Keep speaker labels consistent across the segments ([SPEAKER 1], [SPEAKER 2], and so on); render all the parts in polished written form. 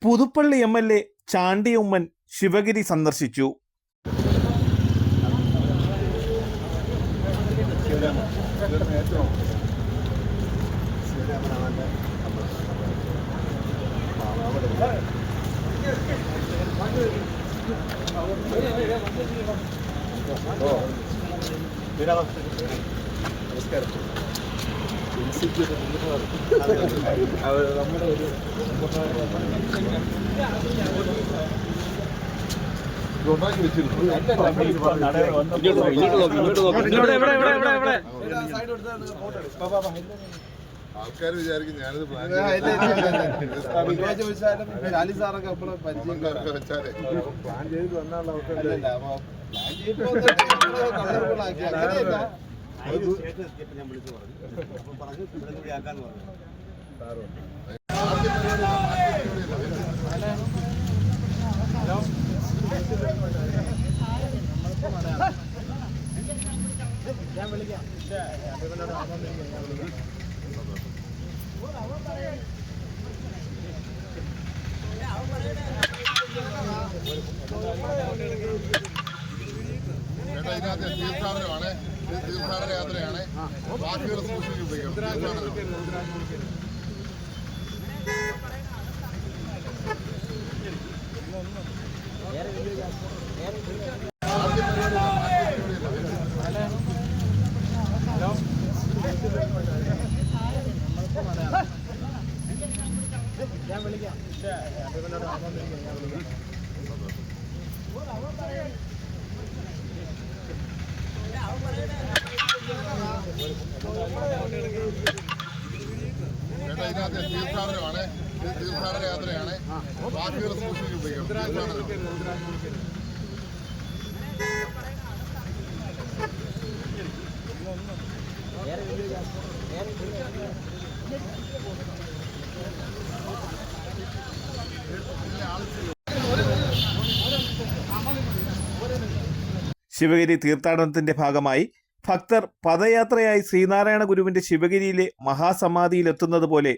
[SPEAKER 1] Puthuppally MLA Chandy Oommen Sivagiri സന്ദർശിച്ചു.
[SPEAKER 2] ആൾക്കാർ വിചാരിക്കും ഞാനിത് പ്ലാൻ ചെയ്ത് വന്നുള്ള ഇതിനകത്ത് തീർത്ഥാടനമാണ്, തീർത്ഥാടന യാത്രയാണ്. ബാക്കിയുള്ള ഇതിനകത്ത് തീർത്ഥാടനമാണ്, തീർത്ഥാടന യാത്രയാണ്. ബാക്കിയുള്ള
[SPEAKER 1] ശിവഗിരി തീർത്ഥാടനത്തിന്റെ ഭാഗമായി ഭക്തർ പദയാത്രയായി ശ്രീനാരായണ ഗുരുവിന്റെ ശിവഗിരിയിലെ മഹാസമാധിയിലെത്തുന്നത് പോലെ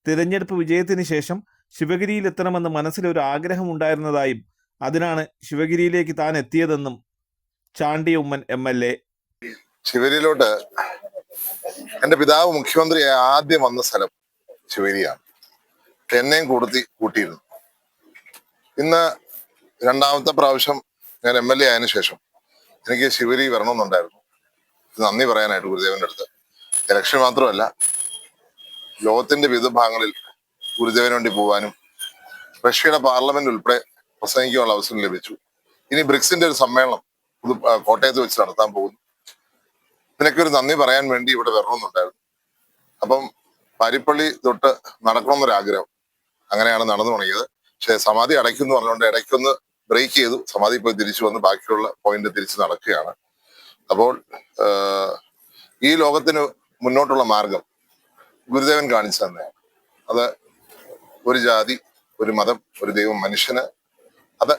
[SPEAKER 1] തിരഞ്ഞെടുപ്പ് വിജയത്തിന് ശേഷം ശിവഗിരിയിലെത്തണമെന്ന് മനസ്സിലൊരു ആഗ്രഹമുണ്ടായിരുന്നതായും അതിനാണ് ശിവഗിരിയിലേക്ക് താൻ എത്തിയതെന്നും ചാണ്ടി ഉമ്മൻ MLA.
[SPEAKER 2] ശിവഗിരിയിലോട്ട് എൻ്റെ പിതാവ് മുഖ്യമന്ത്രിയായി ആദ്യം വന്ന സ്ഥലം ശിവഗിരിയാണ്. എന്നെയും കൂട്ടിയിരുന്നു. ഇന്ന് രണ്ടാമത്തെ പ്രാവശ്യം ഞാൻ MLA ആയതിനു ശേഷം എനിക്ക് ശിവഗിരി വരണമെന്നുണ്ടായിരുന്നു. നന്ദി പറയാനായിട്ട് ഗുരുദേവന്റെ അടുത്ത്. ഇലക്ഷൻ മാത്രമല്ല, ലോകത്തിന്റെ വിവിധ ഭാഗങ്ങളിൽ ഗുരുദേവന് വേണ്ടി പോകാനും റഷ്യയുടെ പാർലമെന്റ് ഉൾപ്പെടെ പ്രസംഗിക്കാനുള്ള അവസരം ലഭിച്ചു. ഇനി ബ്രിക്സിന്റെ ഒരു സമ്മേളനം കോട്ടയത്ത് വെച്ച് നടത്താൻ പോകുന്നു. ഇതിനൊക്കെ ഒരു നന്ദി പറയാൻ വേണ്ടി ഇവിടെ വരണമെന്നുണ്ടായിരുന്നു. അപ്പം പാരിപ്പള്ളി തൊട്ട് നടക്കണമെന്നൊരാഗ്രഹം, അങ്ങനെയാണ് നടന്നു തുടങ്ങിയത്. പക്ഷെ സമാധി അടയ്ക്കുന്നു പറഞ്ഞുകൊണ്ട് ഇടയ്ക്കൊന്ന് ബ്രേക്ക് ചെയ്തു. സമാധി പോയി തിരിച്ചു വന്ന് ബാക്കിയുള്ള പോയിന്റ് തിരിച്ച് നടക്കുകയാണ്. അപ്പോൾ ഈ ലോകത്തിന് മുന്നോട്ടുള്ള മാർഗം ഗുരുദേവൻ കാണിച്ചു തന്നെയാണ്. അത് ഒരു ജാതി, ഒരു മതം, ഒരു ദൈവം, മനുഷ്യന് അത്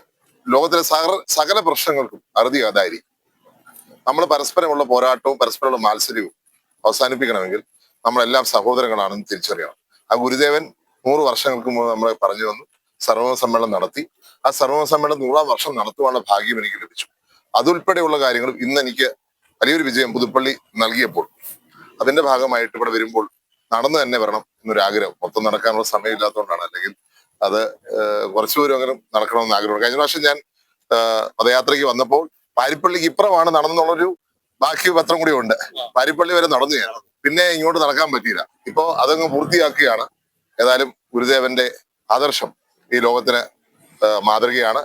[SPEAKER 2] ലോകത്തിലെ സകല പ്രശ്നങ്ങൾക്കും അറുതി അതായിരിക്കും. നമ്മൾ പരസ്പരമുള്ള പോരാട്ടവും പരസ്പരമുള്ള മാത്സര്യവും അവസാനിപ്പിക്കണമെങ്കിൽ നമ്മളെല്ലാം സഹോദരങ്ങളാണെന്ന് തിരിച്ചറിയണം. ആ ഗുരുദേവൻ 100 വർഷങ്ങൾക്ക് മുമ്പ് നമ്മളെ പറഞ്ഞു വന്നു, സർവ്വ സമ്മേളനം നടത്തി. ആ സർവ്വ സമ്മേളനം 100-ാം വർഷം നടത്തുവാനുള്ള ഭാഗ്യം എനിക്ക് ലഭിച്ചു. അതുൾപ്പെടെയുള്ള കാര്യങ്ങളും ഇന്ന് എനിക്ക് വലിയൊരു വിജയം പുതുപ്പള്ളി നൽകിയപ്പോൾ അതിന്റെ ഭാഗമായിട്ട് ഇവിടെ വരുമ്പോൾ നടന്നു തന്നെ വരണം എന്നൊരാഗ്രഹം. മൊത്തം നടക്കാനുള്ള സമയമില്ലാത്തതുകൊണ്ടാണ്, അല്ലെങ്കിൽ അത് കുറച്ചു ദൂരം അങ്ങനെ നടക്കണമെന്ന് ആഗ്രഹമുണ്ട്. കഴിഞ്ഞ പ്രാവശ്യം ഞാൻ പദയാത്രയ്ക്ക് വന്നപ്പോൾ പാരിപ്പള്ളിക്ക് ഇപ്പുറമാണ് നടന്നുള്ളൊരു ബാക്കി പത്രം കൂടി ഉണ്ട്. പാരിപ്പള്ളി വരെ നടന്നു ഞാൻ, പിന്നെ ഇങ്ങോട്ട് നടക്കാൻ പറ്റിയില്ല. ഇപ്പോ അതങ്ങ് പൂർത്തിയാക്കുകയാണ്. ഏതായാലും ഗുരുദേവന്റെ ആദർശം ഈ ലോകത്തിന് മാതൃകയാണ്.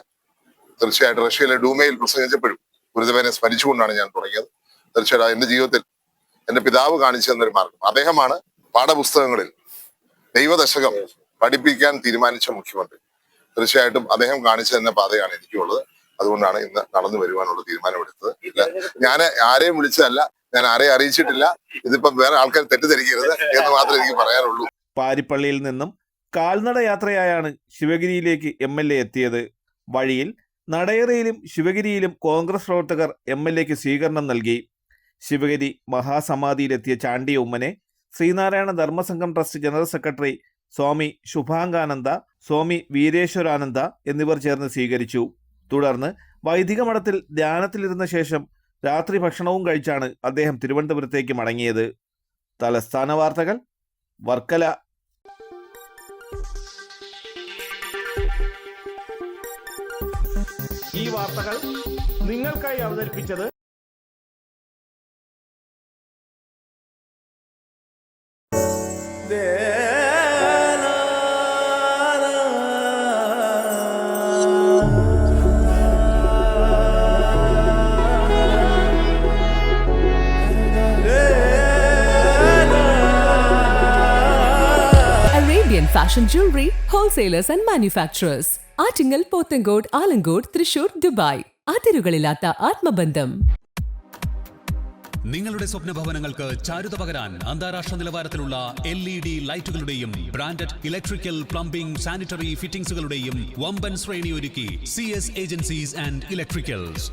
[SPEAKER 2] തീർച്ചയായിട്ടും റഷ്യയിലെ ഡൂമയിൽ പ്രസംഗിച്ചപ്പോഴും ഗുരുദേവനെ സ്മരിച്ചുകൊണ്ടാണ് ഞാൻ തുടങ്ങിയത്. തീർച്ചയായിട്ടും എന്റെ ജീവിതത്തിൽ എന്റെ പിതാവ് കാണിച്ചു തന്നൊരു മാർഗം. അദ്ദേഹമാണ് പാഠപുസ്തകങ്ങളിൽ ദൈവദശകം പഠിപ്പിക്കാൻ തീരുമാനിച്ച മുഖ്യമന്ത്രി. തീർച്ചയായിട്ടും അദ്ദേഹം കാണിച്ചു തന്ന പാതയാണ് എനിക്കുള്ളത്. അതുകൊണ്ടാണ് ഇന്ന് നടന്നു വരുവാനുള്ള തീരുമാനമെടുത്തത്. ഞാൻ ആരെയും വിളിച്ചതല്ല, ഞാൻ ആരെയും അറിയിച്ചിട്ടില്ല. ഇതിപ്പം വേറെ ആൾക്കാർ തെറ്റിദ്ധരിക്കരുത് എന്ന് മാത്രമേ എനിക്ക് പറയാനുള്ളൂ.
[SPEAKER 1] പാരിപ്പള്ളിയിൽ നിന്നും കാൽനട യാത്രയായാണ് ശിവഗിരിയിലേക്ക് MLA എത്തിയത്. വഴിയിൽ നടയറയിലും ശിവഗിരിയിലും കോൺഗ്രസ് പ്രവർത്തകർ MLAക്ക് സ്വീകരണം നൽകി. ശിവഗിരി മഹാസമാധിയിലെത്തിയ ചാണ്ടി ഉമ്മനെ Sreenarayana Dharmasangham trust general secretary Swami Shubhangananda, Swami Veereshwarananda എന്നിവർ ചേർന്ന് സ്വീകരിച്ചു. തുടർന്ന് വൈദിക മഠത്തിൽ ധ്യാനത്തിലിരുന്ന ശേഷം രാത്രി ഭക്ഷണവും കഴിച്ചാണ് അദ്ദേഹം തിരുവനന്തപുരത്തേക്ക് മടങ്ങിയത്. തലസ്ഥാന വാർത്തകൾ, വർക്കല. ഈ വാർത്തകൾ നിങ്ങൾക്കായി അവതരിപ്പിച്ചത്
[SPEAKER 3] Arabian Fashion Jewelry Wholesalers and Manufacturers. Attingal, Pothencode, Alamcode, Thrissur, Dubai. അതിരുകളില്ലാത്ത ആത്മബന്ധം.
[SPEAKER 4] നിങ്ങളുടെ സ്വപ്ന ഭവനങ്ങൾക്ക് ചാരുത പകരാൻ അന്താരാഷ്ട്ര നിലവാരത്തിലുള്ള LED ലൈറ്റുകളുടെയും ബ്രാൻഡഡ് ഇലക്ട്രിക്കൽ, പ്ലംബിംഗ്, സാനിറ്ററി ഫിറ്റിംഗ്സുകളുടെയും വമ്പൻ ശ്രേണി ഒരുക്കി CS ഏജൻസീസ് ആൻഡ് ഇലക്ട്രിക്കൽസ്.